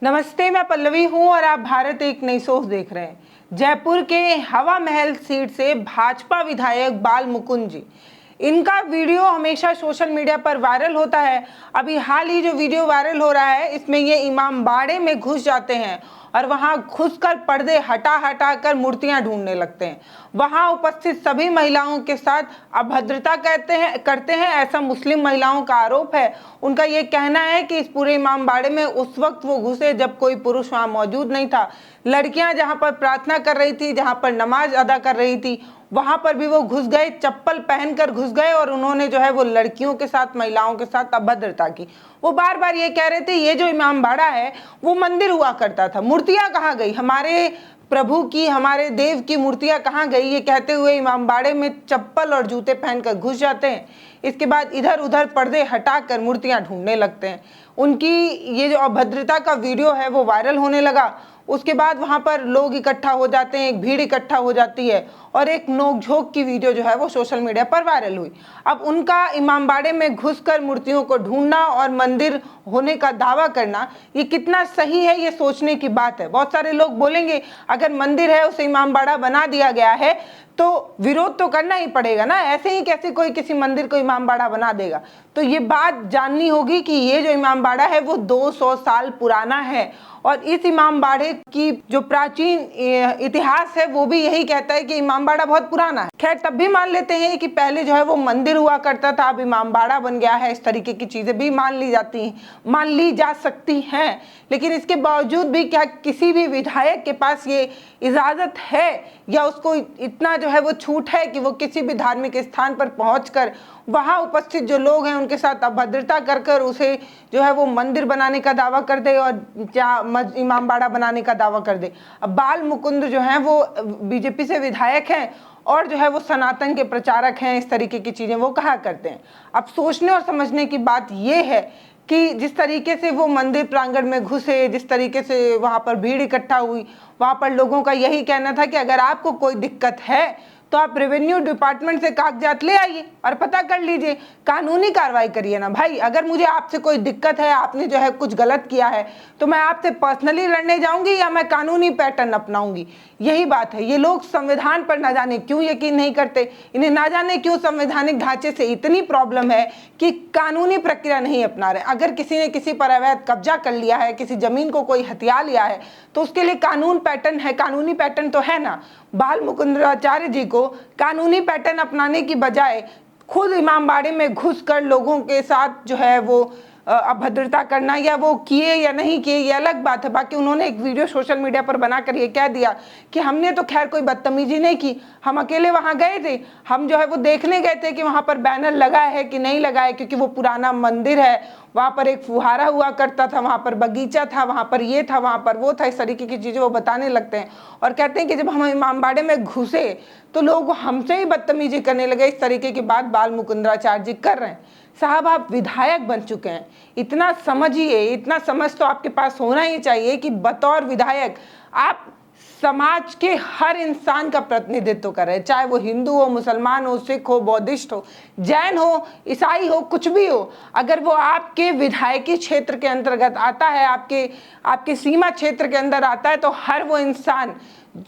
नमस्ते, मैं पल्लवी हूं और आप भारत एक नई सोच देख रहे हैं। जयपुर के हवा महल सीट से भाजपा विधायक बाल मुकुंद जी, इनका वीडियो हमेशा सोशल मीडिया पर वायरल होता है। अभी हाल ही जो वीडियो वायरल हो रहा है, इसमें ये इमामबाड़े में घुस जाते हैं और वहां घुसकर पर्दे हटा कर मूर्तियां ढूंढने लगते हैं। वहां उपस्थित सभी महिलाओं के साथ अभद्रता करते हैं, ऐसा मुस्लिम महिलाओं का आरोप है। उनका ये कहना है कि इस पूरे इमामबाड़े में उस वक्त वो घुसे जब कोई पुरुष वहां मौजूद नहीं था। लड़कियां जहां पर प्रार्थना कर रही थी, जहां पर नमाज अदा कर रही थी, वहां पर भी वो घुस गए, चप्पल पहनकर घुस गए और उन्होंने जो है वो लड़कियों के साथ, महिलाओं के साथ अभद्रता की। वो बार बार ये कह रहे थे ये जो इमामबाड़ा है वो मंदिर हुआ करता था, मूर्तियां कहाँ गई, हमारे प्रभु की, हमारे देव की मूर्तियां कहाँ गई, ये कहते हुए इमामबाड़े में चप्पल और जूते पहनकर घुस जाते हैं। इसके बाद इधर उधर पर्दे हटाकर मूर्तियां ढूंढने लगते हैं। उनकी ये जो अभद्रता का वीडियो है वो वायरल होने लगा। उसके बाद वहां पर लोग इकट्ठा हो जाते हैं, एक भीड़ इकट्ठा हो जाती है और एक नोकझोंक की वीडियो जो है वो सोशल मीडिया पर वायरल हुई। अब उनका इमामबाड़े में घुसकर मूर्तियों को ढूंढना और मंदिर होने का दावा करना, ये कितना सही है, ये सोचने की बात है। बहुत सारे लोग बोलेंगे अगर मंदिर है उसे इमामबाड़ा बना दिया गया है तो विरोध तो करना ही पड़ेगा ना, ऐसे ही कैसे कोई किसी मंदिर को इमामबाड़ा बना देगा। तो ये बात जाननी होगी कि ये जो इमामबाड़ा है वो 200 साल पुराना है और इस इमामबाड़े की जो प्राचीन इतिहास है वो भी यही कहता है कि इमामबाड़ा बहुत पुराना है। खैर, तब भी मान लेते हैं कि पहले जो है वो मंदिर हुआ करता था, अब इमामबाड़ा बन गया है। इस तरीके की चीजें भी मान ली जा सकती हैं। लेकिन इसके बावजूद भी क्या किसी भी विधायक के पास ये इजाजत है या उसको इतना जो है वो छूट है कि वो किसी भी धार्मिक स्थान पर पहुंचकर वहां उपस्थित जो लोग हैं उनके साथ अभद्रता कर उसे जो है वो मंदिर बनाने का दावा कर दे और इमामबाड़ा बनाने का दावा कर दे। अब बाल मुकुंद जो हैं वो बीजेपी से विधायक हैं और जो है वो सनातन के प्रचारक हैं, इस तरीके की चीजें वो कहा करते हैं। अब सोचने और समझने की बात ये है कि जिस तरीके से वो मंदिर प्रांगण में घुसे, जिस तरीके से वहां पर भीड़ इकट्ठा हुई, वहां पर लोगों का यही कहना था कि अगर आपको कोई दिक्कत है तो आप रेवेन्यू डिपार्टमेंट से कागजात ले आइए और पता कर लीजिए, कानूनी कार्रवाई करिए ना भाई। अगर मुझे आपसे कोई दिक्कत है, आपने जो है कुछ गलत किया है, तो मैं आपसे पर्सनली लड़ने जाऊंगी या मैं कानूनी पैटर्न अपनाऊंगी। यही बात है। ये लोग संविधान पर ना जाने क्यों यकीन नहीं करते, इन्हें ना जाने क्यों संवैधानिक ढांचे से इतनी प्रॉब्लम है कि कानूनी प्रक्रिया नहीं अपना रहे। अगर किसी ने किसी पर अवैध कब्जा कर लिया है, किसी जमीन को कोई हथिया लिया है, तो उसके लिए कानून पैटर्न है, कानूनी पैटर्न तो है ना। बाल मुकुंदाचार्य जी को कानूनी पैटर्न अपनाने की बजाय खुद इमामबाड़े में घुसकर लोगों के साथ जो है वो अभद्रता करना, या वो किए या नहीं किए ये अलग बात है। बाकी उन्होंने एक वीडियो सोशल मीडिया पर बनाकर ये कह दिया कि हमने तो खैर कोई बदतमीजी नहीं की, हम अकेले वहां गए थे, हम जो है वो देखने गए थे कि वहां पर बैनर लगा है कि नहीं लगा है, क्योंकि वो पुराना मंदिर है, वहां पर एक फुहारा हुआ करता था, वहां पर बगीचा था, वहां पर ये था, वहां पर वो था। इस तरीके की चीजें वो बताने लगते हैं और कहते हैं कि जब हम इमामबाड़े में घुसे तो लोग हमसे ही बदतमीजी करने लगे। इस तरीके की बात बाल मुकुंदाचार्य जी कर रहे हैं। साहब, आप विधायक बन चुके हैं, इतना समझिए, इतना समझ तो आपके पास होना ही चाहिए कि बतौर विधायक आप समाज के हर इंसान का प्रतिनिधित्व कर रहे हैं, चाहे वो हिंदू हो, मुसलमान हो, सिख हो, बौद्धिस्ट हो, जैन हो, ईसाई हो, कुछ भी हो। अगर वो आपके विधायकी क्षेत्र के अंतर्गत आता है, आपके सीमा क्षेत्र के अंदर आता है, तो हर वो इंसान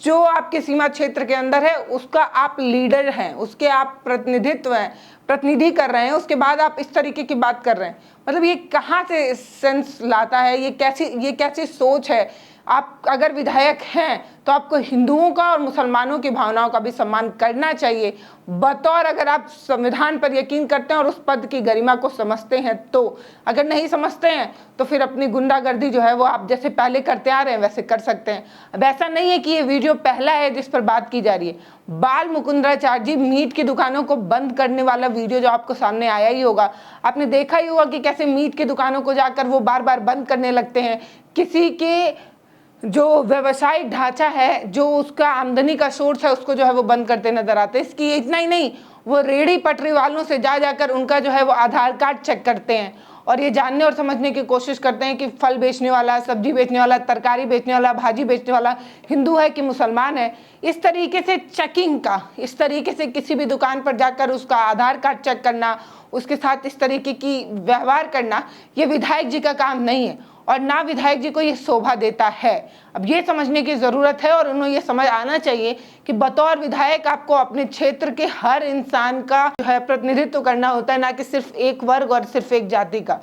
जो आपके सीमा क्षेत्र के अंदर है उसका आप लीडर हैं, उसके आप प्रतिनिधि कर रहे हैं। उसके बाद आप इस तरीके की बात कर रहे हैं, मतलब ये कहाँ से सेंस लाता है, ये कैसी सोच है। आप अगर विधायक हैं तो आपको हिंदुओं का और मुसलमानों की भावनाओं का भी सम्मान करना चाहिए, बतौर अगर आप संविधान पर यकीन करते हैं और उस पद की गरिमा को समझते हैं। तो अगर नहीं समझते हैं तो फिर अपनी गुंडागर्दी जो है वो आप जैसे पहले करते आ रहे हैं वैसे कर सकते हैं। अब ऐसा नहीं है कि ये वीडियो पहला है जिस पर बात की जा रही है। बाल मुकुंदाचार्य जी मीट की दुकानों को बंद करने वाला वीडियो जो आपको सामने आया ही होगा, आपने देखा ही होगा कि कैसे मीट की दुकानों को जाकर वो बार बार बंद करने लगते हैं। किसी के जो व्यवसायिक ढांचा है, जो उसका आमदनी का सोर्स है, उसको जो है वो बंद करते नजर आते हैं। इसकी इतना ही नहीं, वो रेहड़ी पटरी वालों से जाकर उनका जो है वो आधार कार्ड चेक करते हैं और ये जानने और समझने की कोशिश करते हैं कि फल बेचने वाला, सब्जी बेचने वाला, तरकारी बेचने वाला, भाजी बेचने वाला हिंदू है कि मुसलमान है। इस तरीके से चेकिंग का, इस तरीके से किसी भी दुकान पर जाकर उसका आधार कार्ड चेक करना, उसके साथ इस तरीके की व्यवहार करना, ये विधायक जी का काम नहीं है। और ना विधायक जी को ये शोभा देता है। अब ये समझने की ज़रूरत है और उन्हें ये समझ आना चाहिए कि बतौर विधायक आपको अपने क्षेत्र के हर इंसान का जो है प्रतिनिधित्व करना होता है, ना कि सिर्फ एक वर्ग और सिर्फ एक जाति का।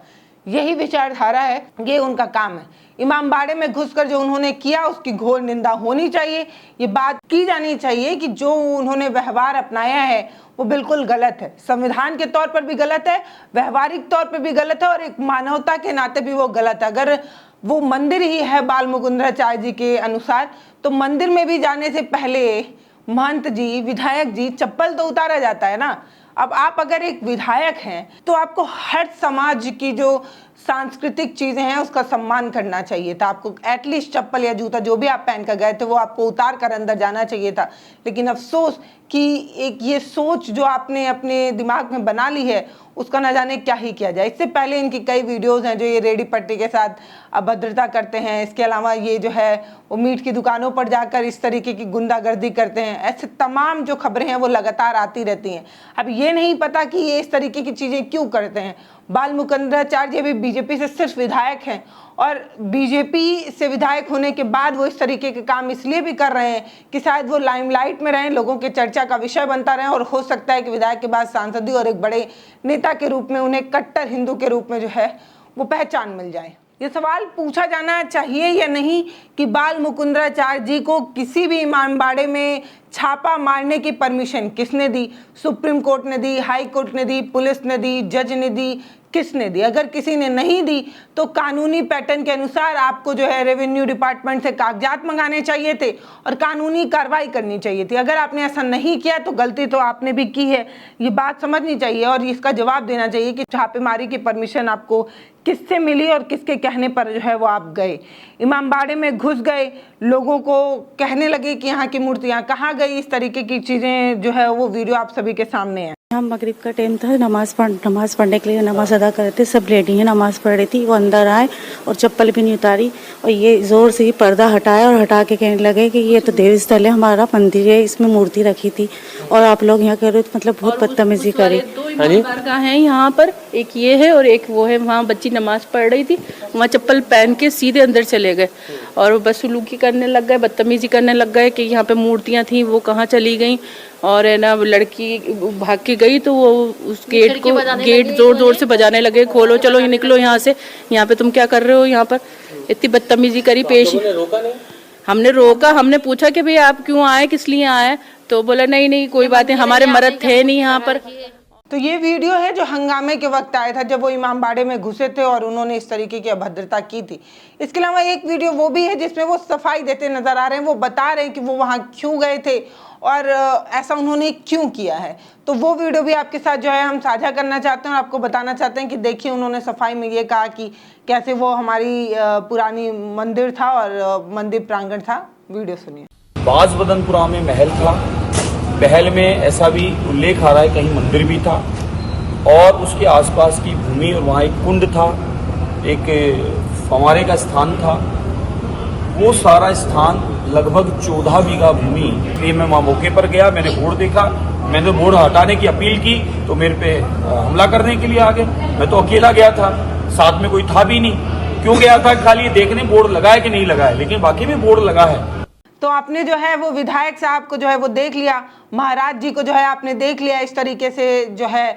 यही विचारधारा है, ये उनका काम है। इमामबाड़े में घुसकर जो उन्होंने किया उसकी घोर निंदा होनी चाहिए। ये बात की जानी चाहिए कि जो उन्होंने व्यवहार अपनाया है वो बिल्कुल गलत है, संविधान के तौर पर भी गलत है, व्यवहारिक तौर पर भी गलत है और एक मानवता के नाते भी वो गलत है। अगर वो मंदिर ही है बाल मुकुंदराचार्य जी के अनुसार, तो मंदिर में भी जाने से पहले महंत जी, विधायक जी, चप्पल तो उतारा जाता है ना। अब आप अगर एक विधायक हैं तो आपको हर समाज की जो सांस्कृतिक चीजें हैं उसका सम्मान करना चाहिए था। आपको एटलीस्ट चप्पल या जूता जो भी आप पहन कर गए थे वो आपको उतार कर अंदर जाना चाहिए था। लेकिन अफसोस कि एक ये सोच जो आपने अपने दिमाग में बना ली है उसका न जाने क्या ही किया जाए। इससे पहले इनकी कई वीडियोस हैं जो ये रेडी पट्टी के साथ अभद्रता करते हैं। इसके अलावा ये जो है वो मीट की दुकानों पर जाकर इस तरीके की गुंडागर्दी करते हैं। ऐसे तमाम जो खबरें हैं वो लगातार आती रहती हैं। अब ये नहीं पता कि ये इस तरीके की चीज़ें क्यों करते हैं। बाल मुकुंदराचार्य भी बीजेपी से सिर्फ विधायक हैं और बीजेपी से विधायक होने के बाद वो इस तरीके के काम इसलिए भी कर रहे हैं कि शायद वो लाइमलाइट में रहें, लोगों के चर्चा का विषय बनता रहे और हो सकता है कि विधायक के बाद सांसदी और एक बड़े नेता के रूप में उन्हें कट्टर हिंदू के रूप में जो है वो पहचान मिल जाए। ये सवाल पूछा जाना चाहिए या नहीं कि बाल मुकुंदराचार्य जी को किसी भी इमामबाड़े में छापा मारने की परमिशन किसने दी? सुप्रीम कोर्ट ने दी, हाई कोर्ट ने दी, पुलिस ने दी, जज ने दी, किसने दी? अगर किसी ने नहीं दी तो कानूनी पैटर्न के अनुसार आपको जो है रेवेन्यू डिपार्टमेंट से कागजात मंगाने चाहिए थे और कानूनी कार्रवाई करनी चाहिए थी। अगर आपने ऐसा नहीं किया तो गलती तो आपने भी की है, ये बात समझनी चाहिए और इसका जवाब देना चाहिए कि छापेमारी की परमिशन आपको किससे मिली और किसके कहने पर जो है वो आप गए। इमामबाड़े में घुस गए, लोगों को कहने लगे कि यहाँ की मूर्तियाँ कहाँ गई, इस तरीके की चीज़ें जो है वो वीडियो आप सभी के सामने है। हम मगरिब का टाइम था, नमाज पढ़ने के लिए नमाज अदा कर रहे थे। सब लेडी हैं, नमाज पढ़ रही थी। वो अंदर आए और चप्पल भी नहीं उतारी और ये ज़ोर से ही पर्दा हटाया और हटा के कहने लगे कि ये तो देव स्थल है, हमारा मंदिर है, इसमें मूर्ति रखी थी और आप लोग यहाँ कर रहे हो। तो मतलब बहुत बदतमीजी करी। दरगाह है यहाँ पर, एक ये है और एक वो है। वहाँ बच्ची नमाज पढ़ रही थी, वहाँ चप्पल पहन के सीधे अंदर चले गए और बदसलूकी करने लग गए, बदतमीजी करने लग गए कि यहाँ पे मूर्तियाँ थी वो कहाँ चली गई। और है ना, लड़की भाग के गई तो वो उस गेट जोर जोर से बजाने लगे, खोलो, चलो ये निकलो यहाँ से, यहाँ पे तुम क्या कर रहे हो यहाँ पर। इतनी बदतमीजी करी पेश। हमने रोका, हमने पूछा कि भाई आप क्यों आए, किस लिए आए, तो बोला नहीं नहीं कोई बात नहीं, हमारे मर्द थे नहीं यहाँ पर। तो ये वीडियो है जो हंगामे के वक्त आया था जब वो इमामबाड़े में घुसे थे और उन्होंने इस तरीके की अभद्रता की थी। इसके अलावा एक वीडियो वो भी है जिसमें वो सफाई देते नजर आ रहे हैं, वो बता रहे हैं कि वो वहाँ क्यों गए थे और ऐसा उन्होंने क्यों किया है। तो वो वीडियो भी आपके साथ जो है हम साझा करना चाहते हैं और आपको बताना चाहते हैं कि देखिए उन्होंने सफाई में ये कहा कि कैसे वो हमारी पुरानी मंदिर था और मंदिर प्रांगण था। वीडियो सुनिए। बाज़बदनपुरा में महल था, महल में ऐसा भी उल्लेख आ रहा है कहीं मंदिर भी था और उसके आसपास की भूमि और वहाँ एक कुंड था, एक फंवारे का स्थान था। वो सारा स्थान लगभग 14 बीघा भूमि। इसलिए मैं वहाँ मौके पर गया, मैंने बोर्ड देखा, मैंने बोर्ड हटाने की अपील की तो मेरे पे हमला करने के लिए आ गए। मैं तो अकेला गया था, साथ में कोई था भी नहीं। क्यों गया था? खाली देखने बोर्ड लगा है कि नहीं लगा है, लेकिन बाकी में बोर्ड लगा है। तो आपने जो है वो विधायक साहब को जो है वो देख लिया, महाराज जी को जो है आपने देख लिया। इस तरीके से जो है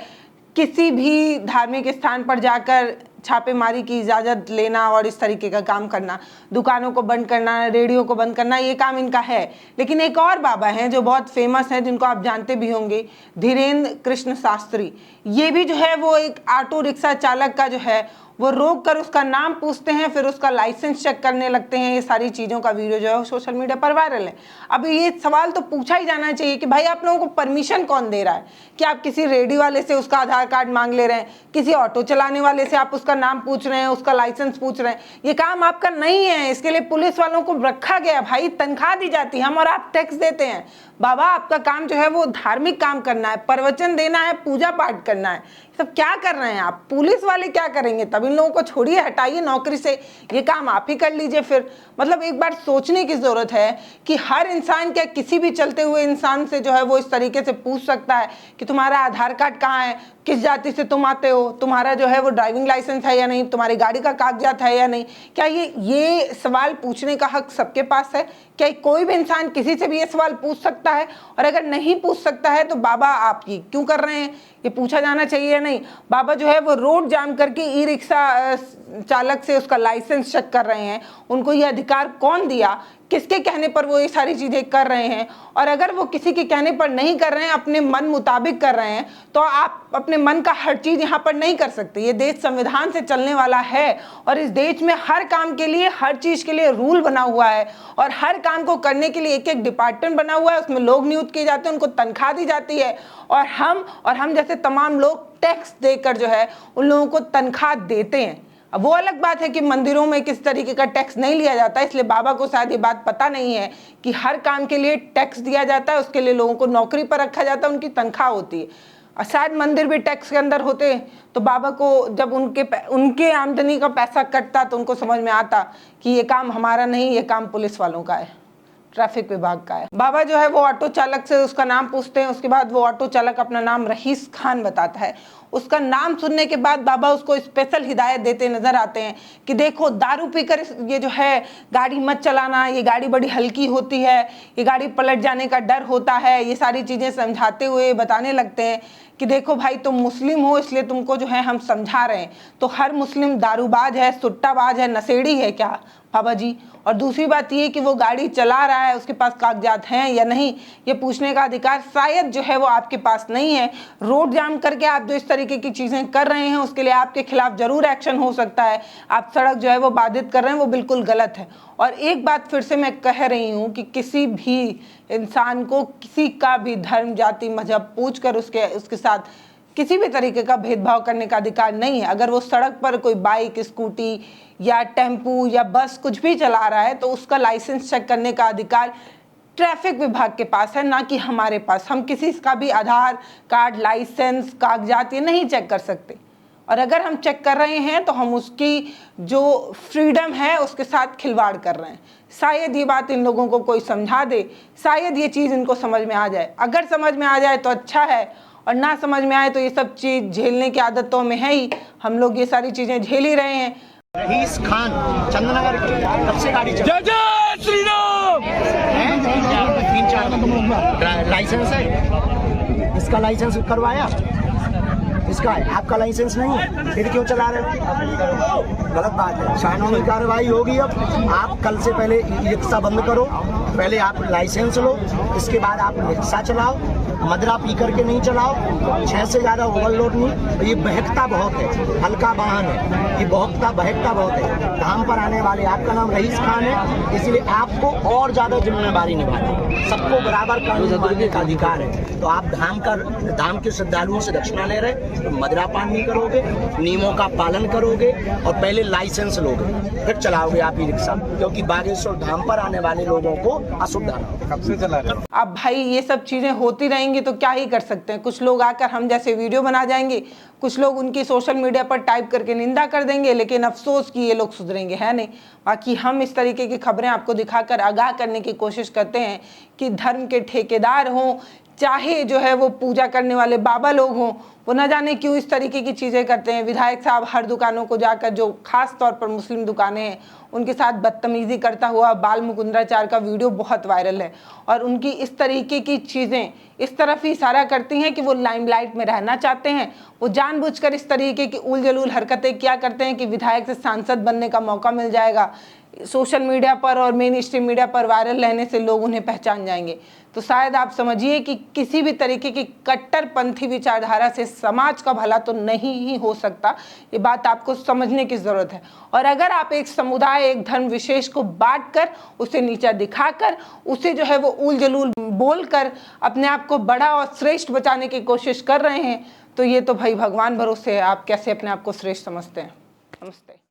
किसी भी धार्मिक स्थान पर जाकर छापेमारी की इजाज़त लेना और इस तरीके का काम करना, दुकानों को बंद करना, रेडियो को बंद करना, ये काम इनका है। लेकिन एक और बाबा हैं जो बहुत फेमस हैं, जिनको आप जानते भी होंगे, धीरेन्द्र कृष्ण शास्त्री। ये भी जो है वो एक ऑटो रिक्शा चालक का जो है वो रोक कर उसका नाम पूछते हैं, फिर उसका लाइसेंस चेक करने लगते हैं। ये सारी चीज़ों का वीडियो जो है सोशल मीडिया पर वायरल है। अब ये सवाल तो पूछा ही जाना चाहिए कि भाई आप लोगों को परमिशन कौन दे रहा है कि आप किसी रेडी वाले से उसका आधार कार्ड मांग ले रहे हैं, किसी ऑटो चलाने वाले से आप उसका नाम पूछ रहे हैं, उसका लाइसेंस पूछ रहे हैं। ये काम आपका नहीं है, इसके लिए पुलिस वालों को रखा गया भाई, तनख्वाह दी जाती है, हम और आप टैक्स देते हैं। बाबा आपका काम जो है वो धार्मिक काम करना है, प्रवचन देना है, पूजा पाठ करना है। सब क्या कर रहे हैं आप? पुलिस वाले क्या करेंगे? तब इन लोगों को छोड़िए, हटाइए नौकरी से, ये काम आप ही कर लीजिए फिर। मतलब एक बार सोचने की ज़रूरत है कि हर इंसान क्या किसी भी चलते हुए इंसान से जो है वो इस तरीके से पूछ सकता है कि तुम्हारा आधार कार्ड कहाँ है, किस जाति से तुम आते हो, तुम्हारा जो है वो ड्राइविंग लाइसेंस है या नहीं, तुम्हारी गाड़ी का कागजात है या नहीं? क्या ये सवाल पूछने का हक सबके पास है? क्या कोई भी इंसान किसी से भी ये सवाल पूछ सकता है? और अगर नहीं पूछ सकता है तो बाबा आप ये क्यों कर रहे हैं? ये पूछा जाना चाहिए या नहीं? बाबा जो है वो रोड जाम करके ई रिक्शा चालक से उसका लाइसेंस चेक कर रहे हैं। उनको ये अधिकार कौन दिया? किसके कहने पर वो ये सारी चीज़ें कर रहे हैं? और अगर वो किसी के कहने पर नहीं कर रहे हैं, अपने मन मुताबिक कर रहे हैं, तो आप अपने मन का हर चीज़ यहाँ पर नहीं कर सकते। ये देश संविधान से चलने वाला है और इस देश में हर काम के लिए, हर चीज़ के लिए रूल बना हुआ है और हर काम को करने के लिए एक एक डिपार्टमेंट बना हुआ है। उसमें लोग नियुक्त किए जाते हैं, उनको तनख्वाह दी जाती है और हम जैसे तमाम लोग टैक्स देकर जो है उन लोगों को तनख्वाह देते हैं। अब वो अलग बात है कि मंदिरों में किस तरीके का टैक्स नहीं लिया जाता, इसलिए बाबा को शायद ये बात पता नहीं है कि हर काम के लिए टैक्स दिया जाता है, उसके लिए लोगों को नौकरी पर रखा जाता है, उनकी तनख्वाह होती है। और शायद मंदिर भी टैक्स के अंदर होते तो बाबा को जब उनके आमदनी का पैसा कटता तो उनको समझ में आता कि ये काम हमारा नहीं, ये काम पुलिस वालों का है, ट्रैफिक विभाग का है। बाबा जो है वो ऑटो चालक से उसका नाम पूछते हैं, उसके बाद वो ऑटो चालक अपना नाम रहीस खान बताता है। उसका नाम सुनने के बाद बाबा उसको स्पेशल हिदायत देते नजर आते हैं कि देखो दारू पीकर ये जो है गाड़ी मत चलाना, ये गाड़ी बड़ी हल्की होती है, ये गाड़ी पलट जाने का डर होता है। ये सारी चीज़ें समझाते हुए बताने लगते हैं कि देखो भाई तुम मुस्लिम हो इसलिए तुमको जो है हम समझा रहे हैं, तो हर मुस्लिम दारूबाज है, सुट्टाबाज है, नशेड़ी है क्या बाबा जी? और दूसरी बात ये कि वो गाड़ी चला रहा है, उसके पास कागजात हैं या नहीं, ये पूछने का अधिकार शायद जो है वो आपके पास नहीं है। रोड जाम करके आप जो इस तरीके की चीज़ें कर रहे हैं उसके लिए आपके खिलाफ जरूर एक्शन हो सकता है। आप सड़क जो है वो बाधित कर रहे हैं, वो बिल्कुल गलत है। और एक बात फिर से मैं कह रही हूँ कि किसी भी इंसान को किसी का भी धर्म, जाति, मजहब पूछ कर उसके साथ किसी भी तरीके का भेदभाव करने का अधिकार नहीं है। अगर वो सड़क पर कोई बाइक, स्कूटी या टेम्पू या बस कुछ भी चला रहा है तो उसका लाइसेंस चेक करने का अधिकार ट्रैफिक विभाग के पास है, ना कि हमारे पास। हम किसी का भी आधार कार्ड, लाइसेंस, कागजात ये नहीं चेक कर सकते। और अगर हम चेक कर रहे हैं तो हम उसकी जो फ्रीडम है उसके साथ खिलवाड़ कर रहे हैं। शायद ये बात इन लोगों को कोई समझा दे, शायद ये चीज़ इनको समझ में आ जाए। अगर समझ में आ जाए तो अच्छा है, और ना समझ में आए तो ये सब चीज़ झेलने की आदतों में है ही। हम लोग ये सारी चीज़ें झेल ही रहे हैं। रहीस खान चंद्रनगर कब से गाड़ी चला? जय श्री राम। 3-4 लाइसेंस है, इसका लाइसेंस करवाया, इसका है, आपका लाइसेंस नहीं है, फिर क्यों चला रहे हो? गलत बात है, कानूनी कार्रवाई होगी। अब आप कल से पहले रिक्शा बंद करो, पहले आप लाइसेंस लो, इसके बाद आप रिक्शा चलाओ। मदरा पी करके नहीं चलाओ, 6 से ज़्यादा ओवरलोड नहीं। ये बहकता बहुत है, हल्का वाहन है, ये बहकता बहुत है। धाम पर आने वाले, आपका नाम रहीस खान है, इसलिए आपको और ज़्यादा जिम्मेदारी निभानी है। सबको बराबर कानून मानने का अधिकार है। तो आप धाम के श्रद्धालुओं से दक्षिणा ले रहे तो मदरापान नहीं करोगे, नियमों का पालन करोगे और पहले लाइसेंस लोगे, फिर चलाओगे आप ई रिक्शा, क्योंकि बागेश्वर धाम पर आने वाले लोगों को असुविधा हो। कब से चला रहे हो? अब भाई ये सब चीज़ें होती रहेंगी तो क्या ही कर सकते हैं। कुछ लोग आकर हम जैसे वीडियो बना जाएंगे, कुछ लोग उनकी सोशल मीडिया पर टाइप करके निंदा कर देंगे, लेकिन अफसोस कि ये लोग सुधरेंगे, है नहीं। बाकी हम इस तरीके की खबरें आपको दिखाकर आगाह करने की कोशिश करते हैं कि धर्म के ठेकेदार हों, चाहे जो है वो पूजा करने वाले बाबा लोग हों, वो न जाने क्यों इस तरीके की चीज़ें करते हैं। विधायक साहब हर दुकानों को जाकर, जो खास तौर पर मुस्लिम दुकानें हैं, उनके साथ बदतमीज़ी करता हुआ बाल मुकुंदाचार का वीडियो बहुत वायरल है। और उनकी इस तरीके की चीज़ें इस तरफ ही इशारा करती हैं कि वो लाइमलाइट में रहना चाहते हैं। वो जानबूझकर इस तरीके की उल जलूल हरकतें क्या करते हैं कि विधायक से सांसद बनने का मौका मिल जाएगा, सोशल मीडिया पर और मेन स्ट्रीम मीडिया पर वायरल रहने से लोग उन्हें पहचान जाएंगे। तो शायद आप समझिए कि किसी भी तरीके की कट्टरपंथी विचारधारा से समाज का भला तो नहीं ही हो सकता। ये बात आपको समझने की ज़रूरत है। और अगर आप एक समुदाय, एक धर्म विशेष को बांटकर, उसे नीचा दिखाकर, उसे जो है वो उल जलूल बोलकर अपने आप को बड़ा और श्रेष्ठ बचाने की कोशिश कर रहे हैं, तो ये तो भाई भगवान भरोसे है, आप कैसे अपने आप को श्रेष्ठ समझते हैं। नमस्ते।